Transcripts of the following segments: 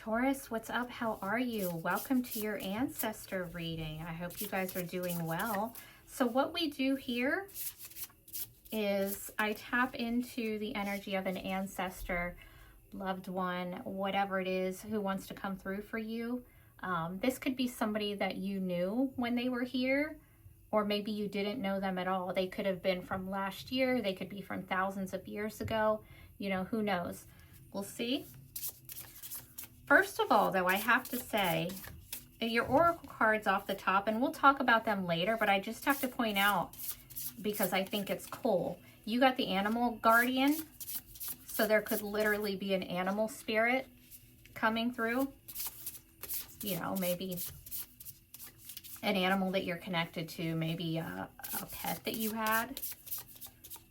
Taurus, what's up? How are you? Welcome to your ancestor reading. I hope you guys are doing well. So what we do here is I tap into the energy of an ancestor, loved one, whatever it is, who wants to come through for you. This could be somebody that you knew when they were here, or maybe you didn't know them at all. They could have been from last year. They could be from thousands of years ago. You know, who knows? We'll see. First of all, though, I have to say, your oracle cards off the top, and we'll talk about them later, but I just have to point out, because I think it's cool, you got the animal guardian, so there could literally be an animal spirit coming through. You know, maybe an animal that you're connected to, maybe a pet that you had.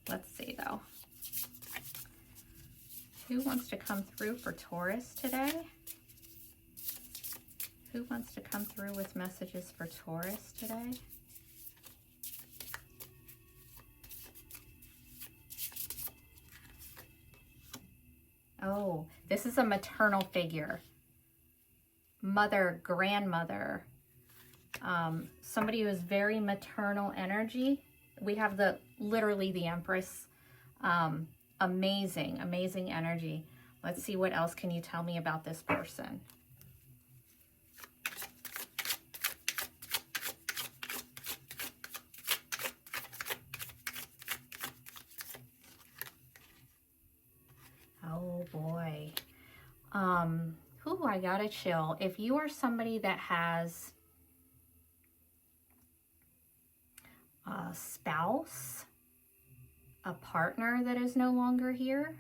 Let's see, though. Who wants to come through for Taurus today? Who wants to come through with messages for Taurus today? Oh, this is a maternal figure. Mother, grandmother. Somebody who is very maternal energy. We have literally the Empress. Amazing, amazing energy. Let's see, what else can you tell me about this person? Oh boy. I gotta chill. If you are somebody that has a spouse, a partner that is no longer here,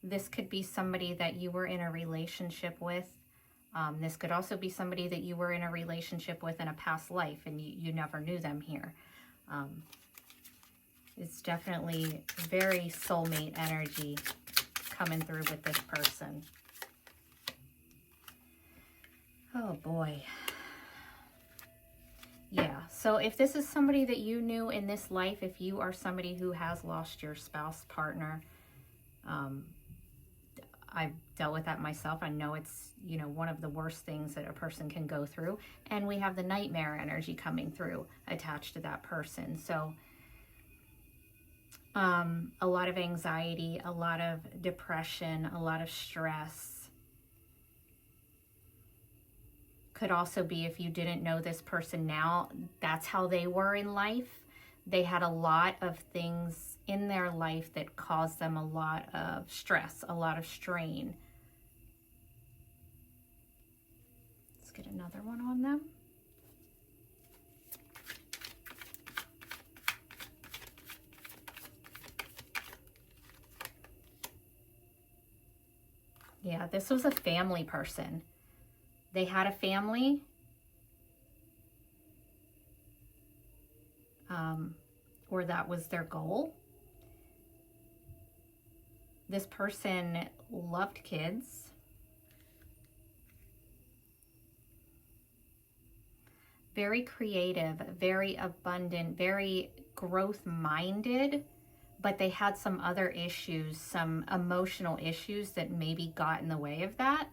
this could be somebody that you were in a relationship with. This could also be somebody that you were in a relationship with in a past life and you never knew them here. It's definitely very soulmate energy coming through with this person. Oh boy. Yeah, so if this is somebody that you knew in this life, if you are somebody who has lost your spouse, partner, I've dealt with that myself. I know it's, you know, one of the worst things that a person can go through. And we have the nightmare energy coming through attached to that person. So a lot of anxiety, a lot of depression, a lot of stress. Could also be, if you didn't know this person now, that's how they were in life. They had a lot of things in their life that caused them a lot of stress, a lot of strain. Let's get another one on them. Yeah, this was a family person. They had a family. Or that was their goal. This person loved kids. Very creative, very abundant, very growth-minded. But they had some other issues, some emotional issues that maybe got in the way of that.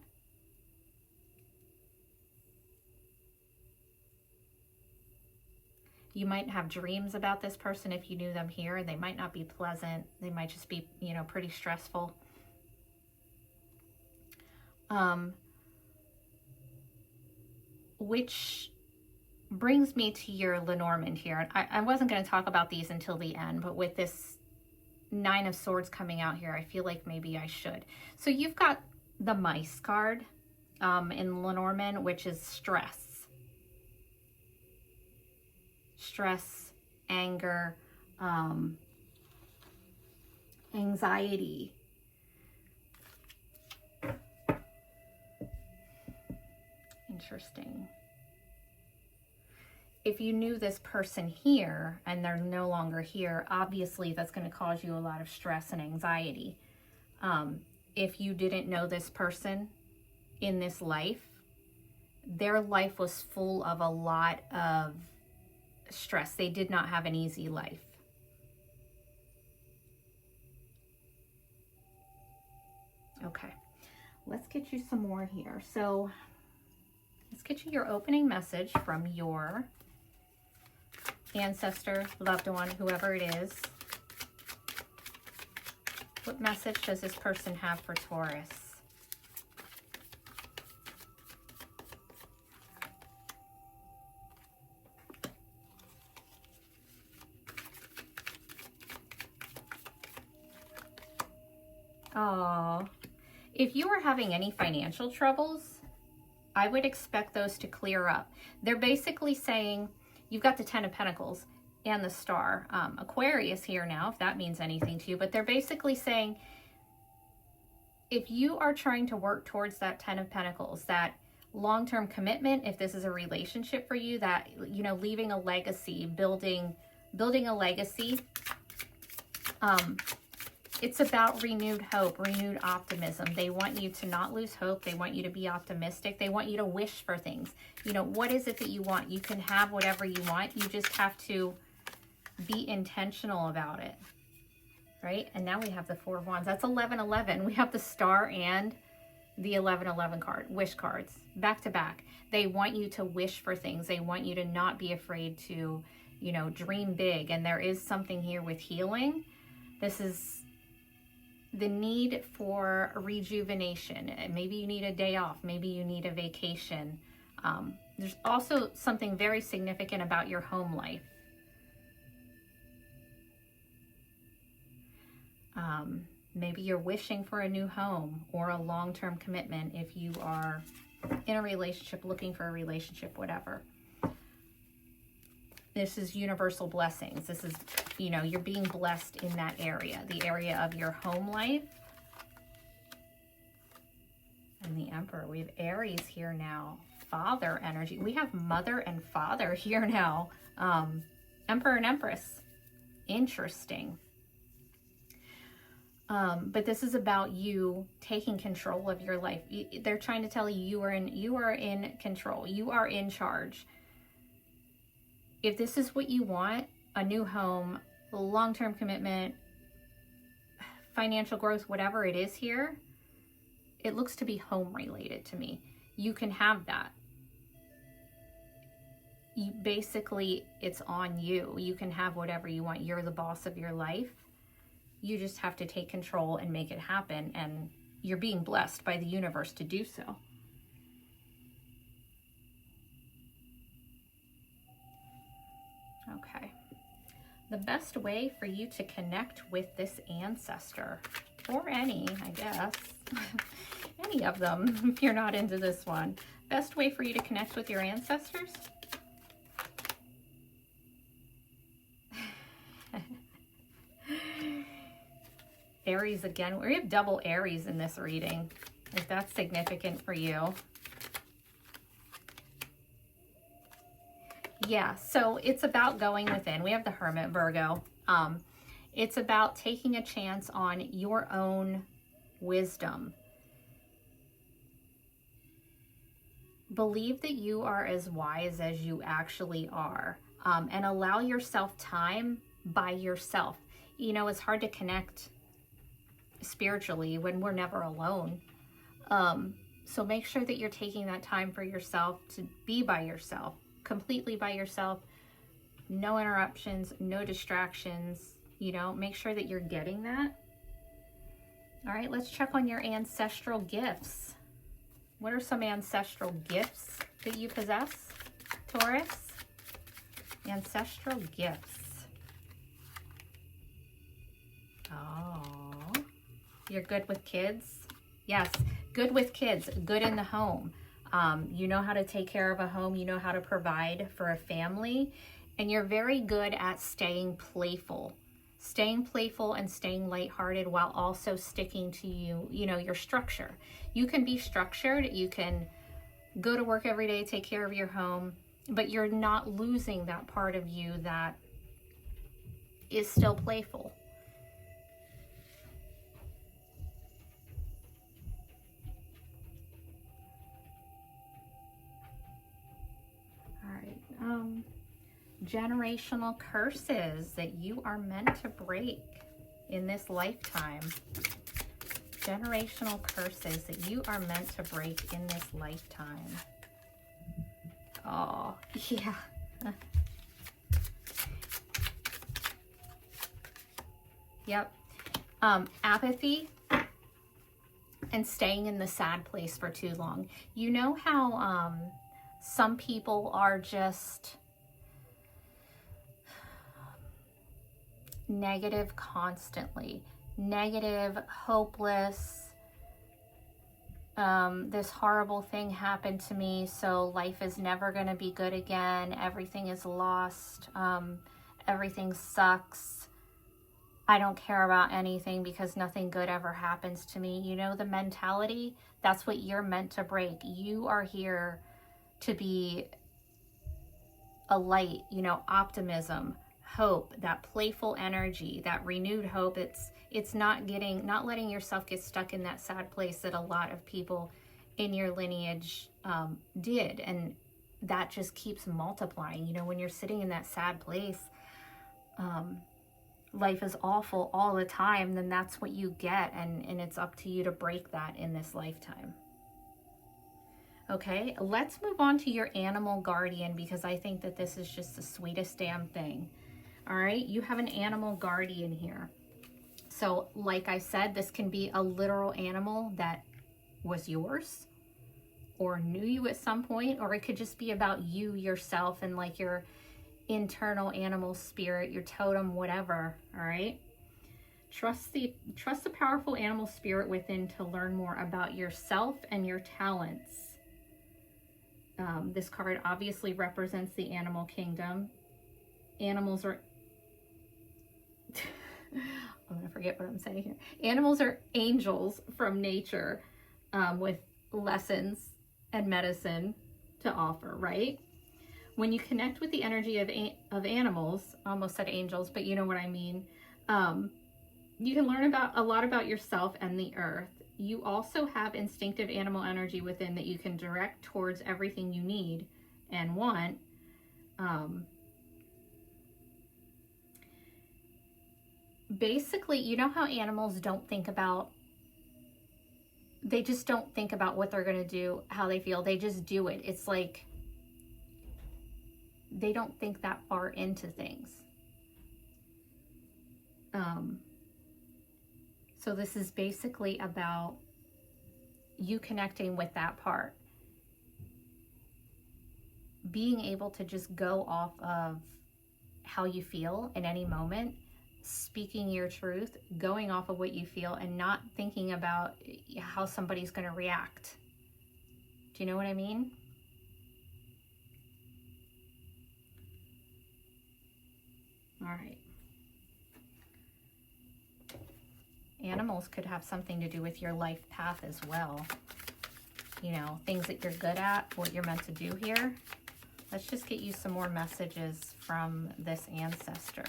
You might have dreams about this person if you knew them here. They might not be pleasant. They might just be, you know, pretty stressful. Which brings me to your Lenormand here. I wasn't going to talk about these until the end, but with this Nine of Swords coming out here, I feel like maybe I should. So you've got the Mice card in Lenormand, which is stress. Stress, anger, anxiety. Interesting. If you knew this person here and they're no longer here, obviously that's going to cause you a lot of stress and anxiety. If you didn't know this person in this life, their life was full of a lot of stress. They did not have an easy life. Okay. let's get you some more here. So let's get you your opening message from your ancestor, loved one, whoever it is. What message does this person have for Taurus? Oh, if you are having any financial troubles, I would expect those to clear up. They're basically saying, you've got the Ten of Pentacles and the Star. Aquarius here now, if that means anything to you, but they're basically saying, if you are trying to work towards that Ten of Pentacles, that long-term commitment, if this is a relationship for you, that, you know, leaving a legacy, building a legacy, it's about renewed hope, renewed optimism. They want you to not lose hope. They want you to be optimistic. They want you to wish for things. You know, what is it that you want? You can have whatever you want. You just have to be intentional about it, right? And now we have the Four of Wands. That's 11-11. We have the Star and the 11-11 card, wish cards, back to back. They want you to wish for things. They want you to not be afraid to, you know, dream big. And there is something here with healing. This is the need for rejuvenation. Maybe you need a day off. Maybe you need a vacation. There's also something very significant about your home life. Maybe you're wishing for a new home or a long-term commitment if you are in a relationship, looking for a relationship, whatever. This is universal blessings. This is, you know, you're being blessed in that area, the area of your home life. And the Emperor. We have Aries here now. Father energy. We have mother and father here now. Emperor and Empress. Interesting. But this is about you taking control of your life. They're trying to tell you you are in control. You are in charge. If this is what you want, a new home, long-term commitment, financial growth, whatever it is here, it looks to be home related to me. You can have that. Basically, it's on you. You can have whatever you want. You're the boss of your life. You just have to take control and make it happen. And you're being blessed by the universe to do so. Okay. The best way for you to connect with this ancestor, or any, I guess, any of them, if you're not into this one. Best way for you to connect with your ancestors? Aries again. We have double Aries in this reading, if that's significant for you. Yeah, so it's about going within. We have the Hermit, Virgo. It's about taking a chance on your own wisdom. Believe that you are as wise as you actually are, and allow yourself time by yourself. You know, it's hard to connect spiritually when we're never alone. So make sure that you're taking that time for yourself to be by yourself. Completely by yourself, no interruptions, no distractions, you know, make sure that you're getting that. All right, let's check on your ancestral gifts. What are some ancestral gifts that you possess, Taurus? Ancestral gifts. Oh, you're good with kids? Yes, good with kids, good in the home. You know how to take care of a home. You know how to provide for a family. And you're very good at staying playful and staying lighthearted while also sticking to you know, your structure. You can be structured. You can go to work every day, take care of your home, but you're not losing that part of you that is still playful. Generational curses that you are meant to break in this lifetime. generational curses that you are meant to break in this lifetime. Oh, yeah. Yep. Apathy and staying in the sad place for too long. You know how some people are just negative constantly. Negative, hopeless. This horrible thing happened to me, so life is never going to be good again. Everything is lost. Everything sucks. I don't care about anything because nothing good ever happens to me. You know the mentality? That's what you're meant to break. You are here to be a light, you know, optimism, hope, that playful energy, that renewed hope. It's not letting yourself get stuck in that sad place that a lot of people in your lineage did. And that just keeps multiplying. You know, when you're sitting in that sad place, life is awful all the time, then that's what you get, and it's up to you to break that in this lifetime. Okay, let's move on to your animal guardian, because I think that this is just the sweetest damn thing. All right, you have an animal guardian here. So like I said, this can be a literal animal that was yours or knew you at some point, or it could just be about you yourself and like your internal animal spirit, your totem, whatever. All right, trust the powerful animal spirit within to learn more about yourself and your talents. This card obviously represents the animal kingdom. Animals are I'm gonna forget what I'm saying here. Animals are angels from nature, with lessons and medicine to offer, right? When you connect with the energy of animals, almost said angels, but you know what I mean, you can learn a lot about yourself and the earth. You also have instinctive animal energy within that you can direct towards everything you need and want. Basically, you know how animals don't think about, they just don't think about what they're going to do, how they feel. They just do it. It's like they don't think that far into things. So this is basically about you connecting with that part. Being able to just go off of how you feel in any moment, speaking your truth, going off of what you feel, and not thinking about how somebody's going to react. Do you know what I mean? All right. Animals could have something to do with your life path as well. You know, things that you're good at, what you're meant to do here. Let's just get you some more messages from this ancestor.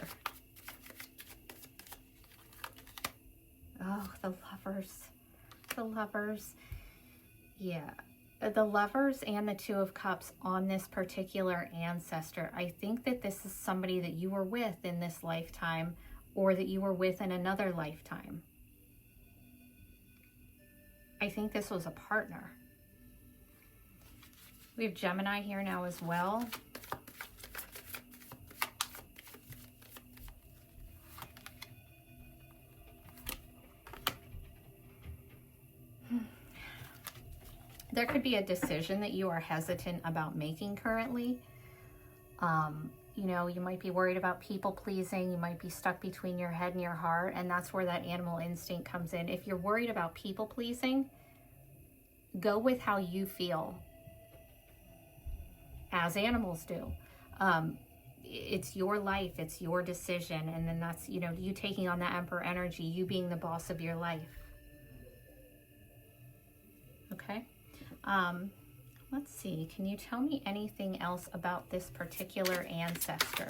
Oh, the lovers. The lovers. Yeah. The lovers and the Two of Cups on this particular ancestor. I think that this is somebody that you were with in this lifetime, or that you were with in another lifetime. I think this was a partner. We have Gemini here now as well. There could be a decision that you are hesitant about making currently. You know, you might be worried about people pleasing. You might be stuck between your head and your heart, and that's where that animal instinct comes in. If you're worried about people pleasing, go with how you feel, as animals do. It's your life, it's your decision, and then that's, you know, you taking on that Emperor energy, you being the boss of your life. Okay. Let's see, can you tell me anything else about this particular ancestor?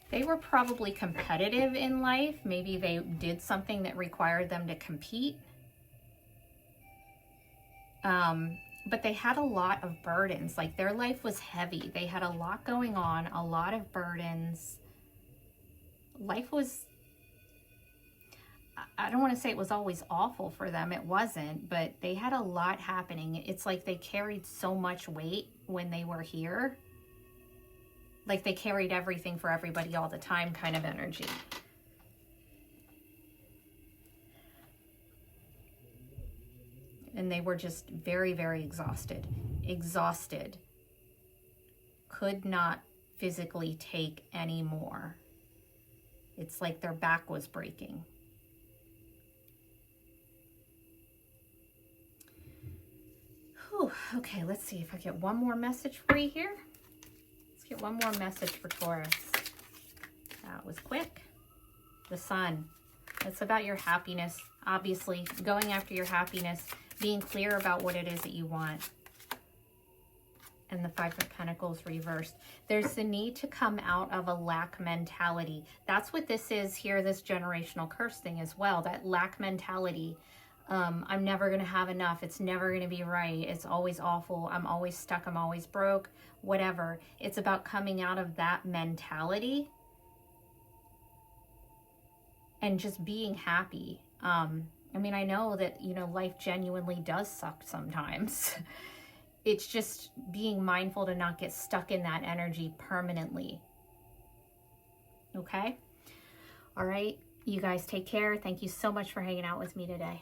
They were probably competitive in life. Maybe they did something that required them to compete. but they had a lot of burdens. Like their life was heavy. They had a lot going on, a lot of burdens. Life was, I don't want to say it was always awful for them. It wasn't, but they had a lot happening. It's like they carried so much weight when they were here. Like they carried everything for everybody all the time kind of energy. And they were just very, very exhausted. Exhausted. Could not physically take any more. It's like their back was breaking. Whew. Okay, let's see if I get one more message for you here. Let's get one more message for Taurus. That was quick. The Sun. It's about your happiness. Obviously, going after your happiness. Being clear about what it is that you want. And the Five of Pentacles reversed. There's the need to come out of a lack mentality. That's what this is here, this generational curse thing as well. That lack mentality. I'm never going to have enough. It's never going to be right. It's always awful. I'm always stuck. I'm always broke. Whatever. It's about coming out of that mentality. And just being happy. I mean, I know that, you know, life genuinely does suck sometimes. It's just being mindful to not get stuck in that energy permanently. Okay? All right. You guys take care. Thank you so much for hanging out with me today.